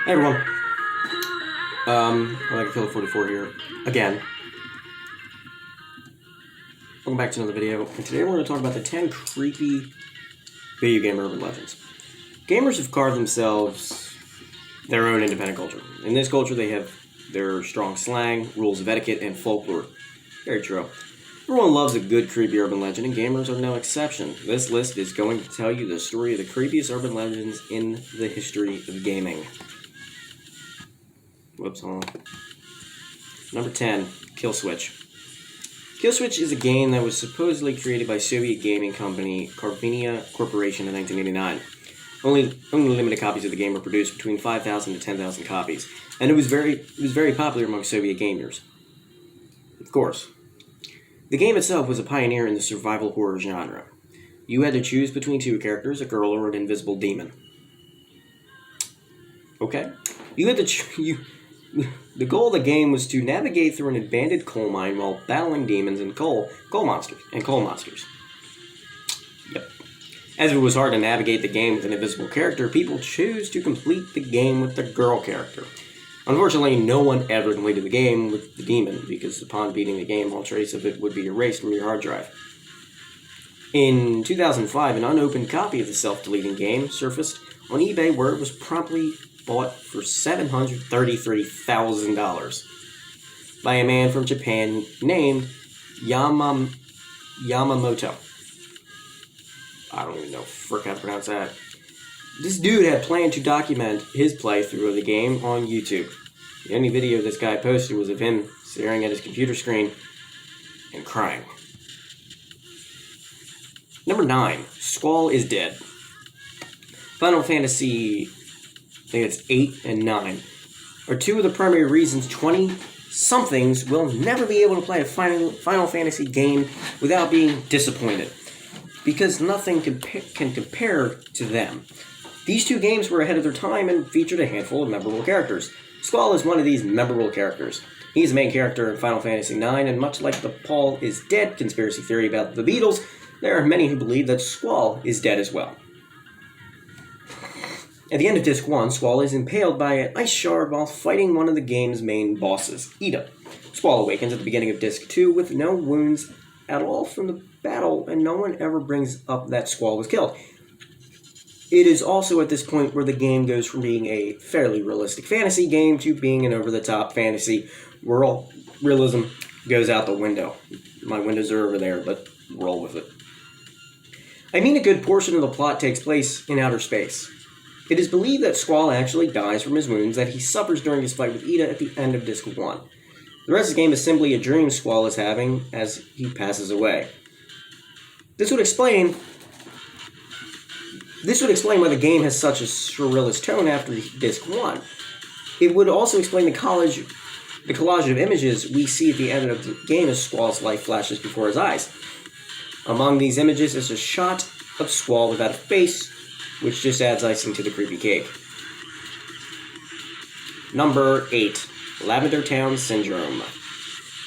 Hey everyone, I like a Killer 44 here, again. Welcome back to another video, and today we're going to talk about the 10 creepy video game urban legends. Gamers have carved themselves their own independent culture. In this culture they have their strong slang, rules of etiquette, and folklore. Very true. Everyone loves a good creepy urban legend, and gamers are no exception. This list is going to tell you the story of the creepiest urban legends in the history of gaming. Whoops, hold on. Number 10, Kill Switch. Kill Switch is a game that was supposedly created by Soviet gaming company Karvinia Corporation in 1989. Only limited copies of the game were produced, between 5,000 to 10,000 copies, and it was very popular among Soviet gamers. Of course. The game itself was a pioneer in the survival horror genre. You had to choose between two characters, a girl or an invisible demon. Okay. The goal of the game was to navigate through an abandoned coal mine while battling demons and coal monsters. Yep. As it was hard to navigate the game with an invisible character, people chose to complete the game with the girl character. Unfortunately, no one ever completed the game with the demon, because upon beating the game, all trace of it would be erased from your hard drive. In 2005, an unopened copy of the self-deleting game surfaced on eBay, where it was promptly bought for $733,000 by a man from Japan named Yamamoto. I don't even know frick how to pronounce that. This dude had planned to document his playthrough of the game on YouTube. The only video this guy posted was of him staring at his computer screen and crying. Number 9, Squall is Dead. Final Fantasy, I think it's 8 and 9, are two of the primary reasons 20-somethings will never be able to play a Final Fantasy game without being disappointed, because nothing can compare to them. These two games were ahead of their time and featured a handful of memorable characters. Squall is one of these memorable characters. He's the main character in Final Fantasy IX, and much like the Paul is Dead conspiracy theory about the Beatles, there are many who believe that Squall is dead as well. At the end of Disc 1, Squall is impaled by an ice shard while fighting one of the game's main bosses, Ida. Squall awakens at the beginning of Disc 2 with no wounds at all from the battle, and no one ever brings up that Squall was killed. It is also at this point where the game goes from being a fairly realistic fantasy game to being an over-the-top fantasy where all realism goes out the window. My windows are over there, but roll with it. I mean, a good portion of the plot takes place in outer space. It is believed that Squall actually dies from his wounds that he suffers during his fight with Ida at the end of Disc 1. The rest of the game is simply a dream Squall is having as he passes away. This would explain why the game has such a surrealist tone after Disc 1. It would also explain the collage of images we see at the end of the game as Squall's life flashes before his eyes. Among these images is a shot of Squall without a face, which just adds icing to the creepy cake. Number 8, Lavender Town Syndrome.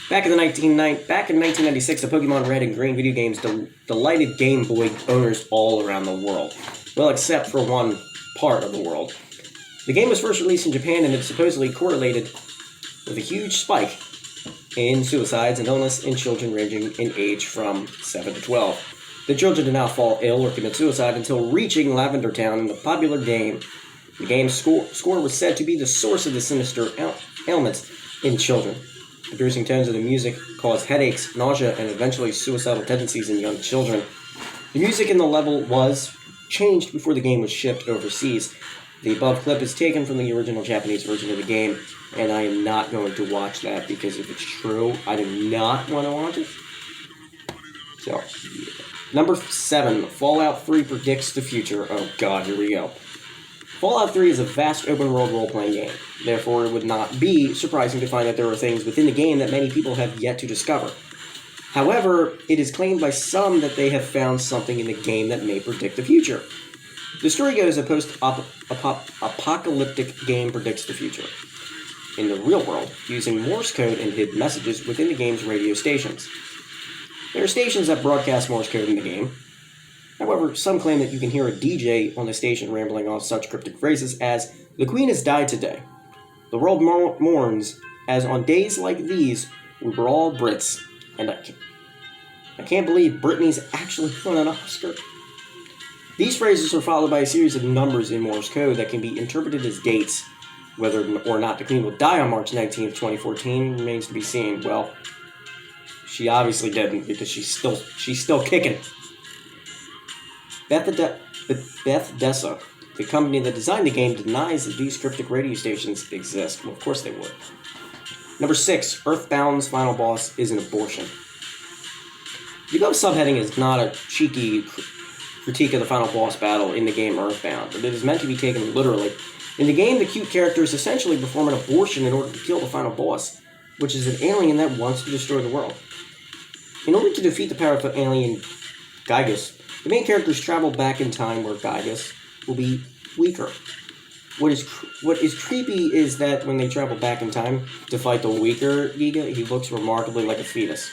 Back in 1996, the Pokemon Red and Green video games delighted Game Boy owners all around the world. Well, except for one part of the world. The game was first released in Japan, and it supposedly correlated with a huge spike in suicides and illness in children ranging in age from 7 to 12. The children did not fall ill or commit suicide until reaching Lavender Town in the popular game. The game's score was said to be the source of the sinister ailments in children. The piercing tones of the music caused headaches, nausea, and eventually suicidal tendencies in young children. The music in the level was changed before the game was shipped overseas. The above clip is taken from the original Japanese version of the game, and I am not going to watch that because if it's true, I do not want to watch it. So, yeah. Number 7, Fallout 3 predicts the future. Oh god, here we go. Fallout 3 is a vast open-world role-playing game. Therefore, it would not be surprising to find that there are things within the game that many people have yet to discover. However, it is claimed by some that they have found something in the game that may predict the future. The story goes a post-apocalyptic game predicts the future. In the real world, using Morse code and hidden messages within the game's radio stations. There are stations that broadcast Morse code in the game, However, some claim that you can hear a DJ on the station rambling off such cryptic phrases as, "The Queen has died today. The world mourns, as on days like these, we were all Brits, and I can't believe Britney's actually won an Oscar." These phrases are followed by a series of numbers in Morse code that can be interpreted as dates. Whether or not the Queen will die on March 19th, 2014 remains to be seen. Well, she obviously didn't, because she's still kicking. Beth Dessa, the company that designed the game, denies that these cryptic radio stations exist. Well, of course they would. Number 6, Earthbound's final boss is an abortion. The above subheading is not a cheeky critique of the final boss battle in the game Earthbound, but it is meant to be taken literally. In the game, the cute characters essentially perform an abortion in order to kill the final boss, which is an alien that wants to destroy the world. In order to defeat the powerful alien Gygus, the main characters travel back in time where Gygus will be weaker. What is creepy is that when they travel back in time to fight the weaker Giga, he looks remarkably like a fetus.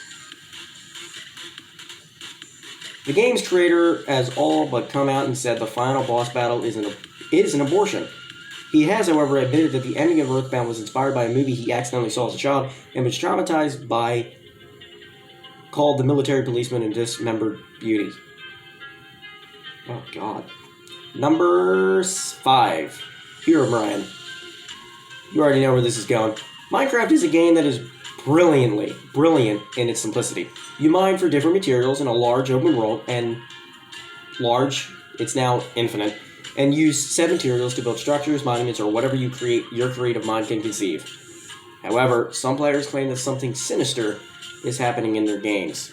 The game's creator has all but come out and said the final boss battle is an abortion. He has, however, admitted that the ending of Earthbound was inspired by a movie he accidentally saw as a child and was traumatized by, called The Military Policeman and Dismembered Beauty. Oh, God. Number 5. Herobrine. You already know where this is going. Minecraft is a game that is brilliant in its simplicity. You mine for different materials in a large open world, and it's now infinite, and use said materials to build structures, monuments, or whatever your creative mind can conceive. However, some players claim that something sinister is happening in their games.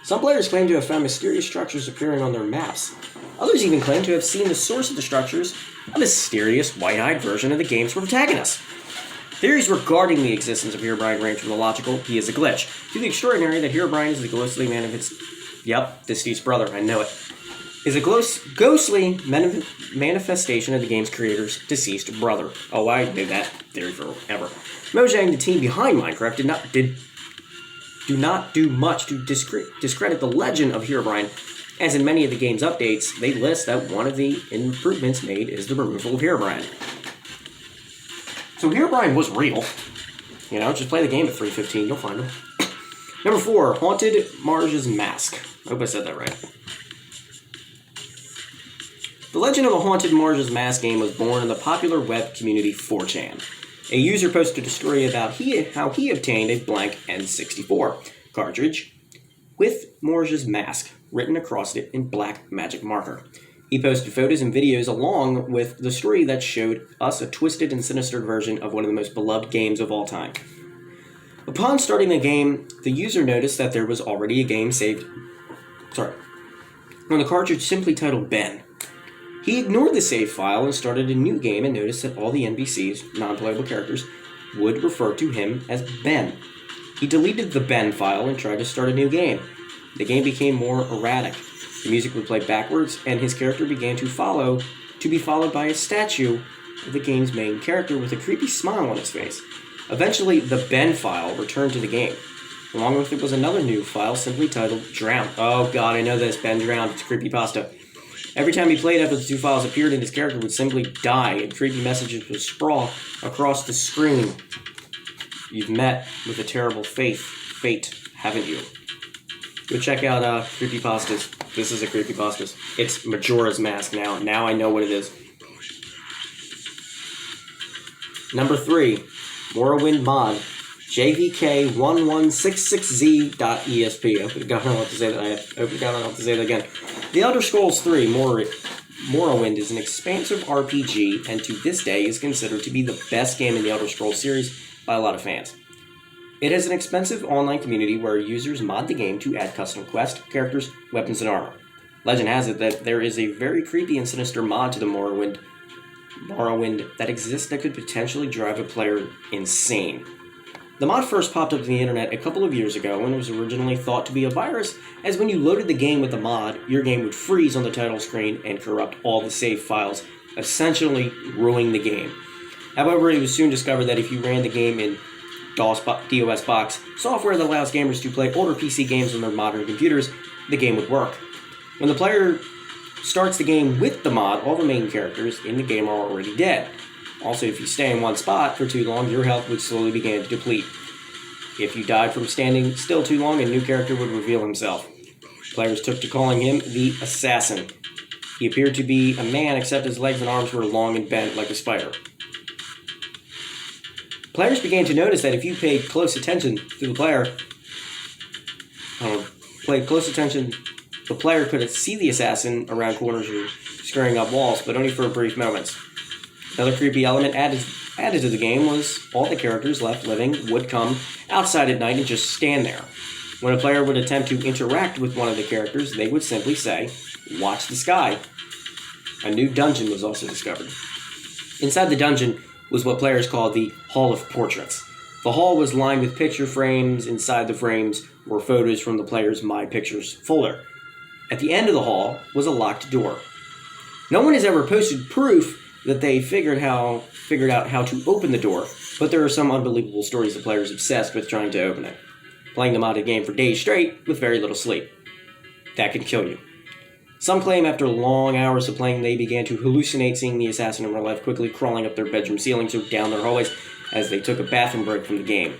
Some players claim to have found mysterious structures appearing on their maps. Others even claim to have seen the source of the structures, a mysterious, white-eyed version of the game's protagonist. Theories regarding the existence of Herobrine range from the logical, he is a glitch, to the extraordinary that Herobrine is the ghostly deceased brother, I know it, is a ghostly manifestation of the game's creator's deceased brother. Oh, I knew that theory forever. Mojang, the team behind Minecraft, do not do much to discredit the legend of Herobrine, as in many of the game's updates, they list that one of the improvements made is the removal of Herobrine. So Herobrine was real. You know, just play the game at 3:15, you'll find him. Number 4, Haunted Marge's Mask. I hope I said that right. The Legend of the Haunted Marge's Mask game was born in the popular web community 4chan. A user posted a story about how he obtained a blank N64 cartridge with Marge's mask written across it in black magic marker. He posted photos and videos along with the story that showed us a twisted and sinister version of one of the most beloved games of all time. Upon starting the game, the user noticed that there was already a game saved on the cartridge simply titled Ben. He ignored the save file and started a new game and noticed that all the NPCs, non-playable characters, would refer to him as Ben. He deleted the Ben file and tried to start a new game. The game became more erratic. The music would play backwards, and his character began to be followed by a statue of the game's main character with a creepy smile on his face. Eventually, the Ben file returned to the game. Along with it was another new file simply titled Drown. Oh god, I know this. Ben drowned. It's creepypasta. Every time he played after the two files appeared, and his character would simply die, and creepy messages would sprawl across the screen. You've met with a terrible fate, haven't you? Go check out creepypastas. This is a creepypasta. It's Majora's Mask now. Now I know what it is. Number 3, Morrowind mod, JVK1166Z.ESP. I forgot how to say that. I forgot how to say that again. The Elder Scrolls 3 Morrowind is an expansive RPG, and to this day is considered to be the best game in the Elder Scrolls series by a lot of fans. It has an expensive online community where users mod the game to add custom quests, characters, weapons, and armor. Legend has it that there is a very creepy and sinister mod to the Morrowind that exists that could potentially drive a player insane. The mod first popped up to the internet a couple of years ago and was originally thought to be a virus, as when you loaded the game with the mod, your game would freeze on the title screen and corrupt all the save files, essentially ruining the game. However, it was soon discovered that if you ran the game in DOS box, software that allows gamers to play older PC games on their modern computers, the game would work. When the player starts the game with the mod, all the main characters in the game are already dead. Also, if you stay in one spot for too long, your health would slowly begin to deplete. If you died from standing still too long, a new character would reveal himself. Players took to calling him the Assassin. He appeared to be a man, except his legs and arms were long and bent like a spider. Players began to notice that if you paid close attention to the player, the player could see the assassin around corners or scurrying up walls, but only for brief moments. Another creepy element added to the game was all the characters left living would come outside at night and just stand there. When a player would attempt to interact with one of the characters, they would simply say, "Watch the sky." A new dungeon was also discovered. Inside the dungeon was what players called the Hall of Portraits. The hall was lined with picture frames. Inside the frames were photos from the player's My Pictures folder. At the end of the hall was a locked door. No one has ever posted proof that they figured out how to open the door, but there are some unbelievable stories of players obsessed with trying to open it, playing the modded game for days straight with very little sleep. That could kill you. Some claim after long hours of playing they began to hallucinate seeing the assassin in real life, quickly crawling up their bedroom ceilings or down their hallways as they took a bathroom break from the game.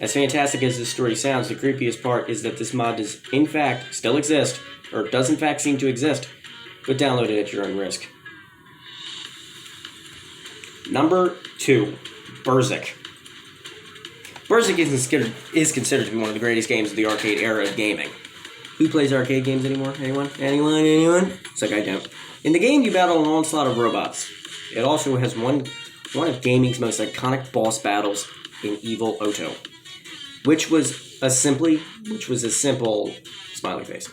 As fantastic as this story sounds, the creepiest part is that this mod does in fact still exist, or does in fact seem to exist, but download it at your own risk. Number 2, Berserk. Berserk is considered to be one of the greatest games of the arcade era of gaming. Who plays arcade games anymore? Anyone? It's like I don't. In the game, you battle an onslaught of robots. It also has one of gaming's most iconic boss battles in Evil Otto, which was a simple smiley face.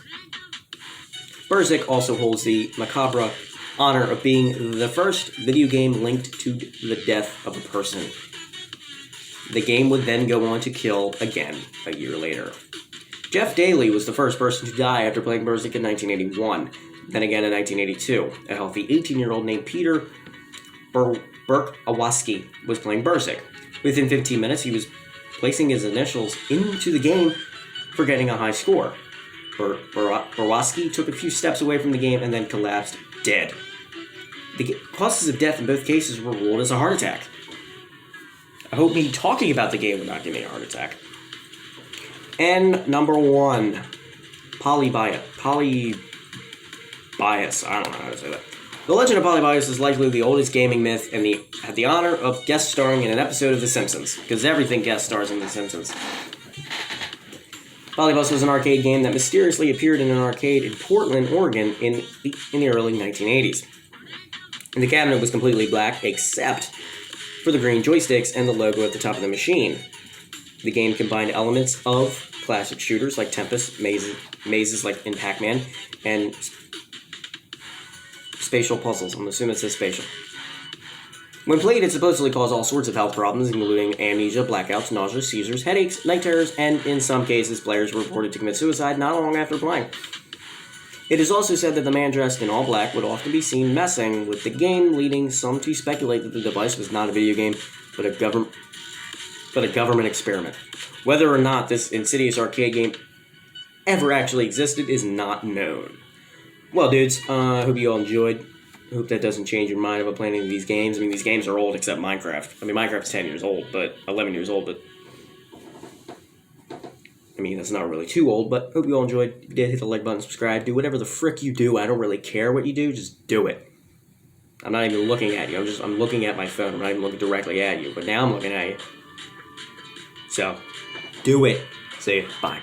Berserk also holds the macabre honor of being the first video game linked to the death of a person. The game would then go on to kill again a year later. Jeff Daly was the first person to die after playing Berserk in 1981, then again in 1982. A healthy 18-year-old named Peter Burk-Awaski was playing Berserk. Within 15 minutes, he was placing his initials into the game for getting a high score. Burwaski took a few steps away from the game and then collapsed dead. The causes of death in both cases were ruled as a heart attack. I hope me talking about the game would not give me a heart attack. And number 1, Polybius. I don't know how to say that. The legend of Polybius is likely the oldest gaming myth and had the honor of guest starring in an episode of The Simpsons, because everything guest stars in The Simpsons. Polybius was an arcade game that mysteriously appeared in an arcade in Portland, Oregon in the early 1980s. And the cabinet was completely black, except for the green joysticks and the logo at the top of the machine. The game combined elements of classic shooters like Tempest, mazes like in Pac-Man, and spatial puzzles. I'm assuming it says spatial. When played, it supposedly caused all sorts of health problems, including amnesia, blackouts, nausea, seizures, headaches, night terrors, and in some cases, players were reported to commit suicide not long after playing. It is also said that the man dressed in all black would often be seen messing with the game, leading some to speculate that the device was not a video game, but a government experiment. Whether or not this insidious arcade game ever actually existed is not known. Well, dudes, I hope you all enjoyed. I hope that doesn't change your mind about playing any of these games. I mean, these games are old except Minecraft. I mean, Minecraft's 10 years old, but 11 years old, but I mean, that's not really too old, but hope you all enjoyed. If you did, hit the like button, subscribe, do whatever the frick you do. I don't really care what you do, just do it. I'm not even looking at you. I'm looking at my phone. I'm not even looking directly at you, but now I'm looking at you. So, do it. See you. Bye.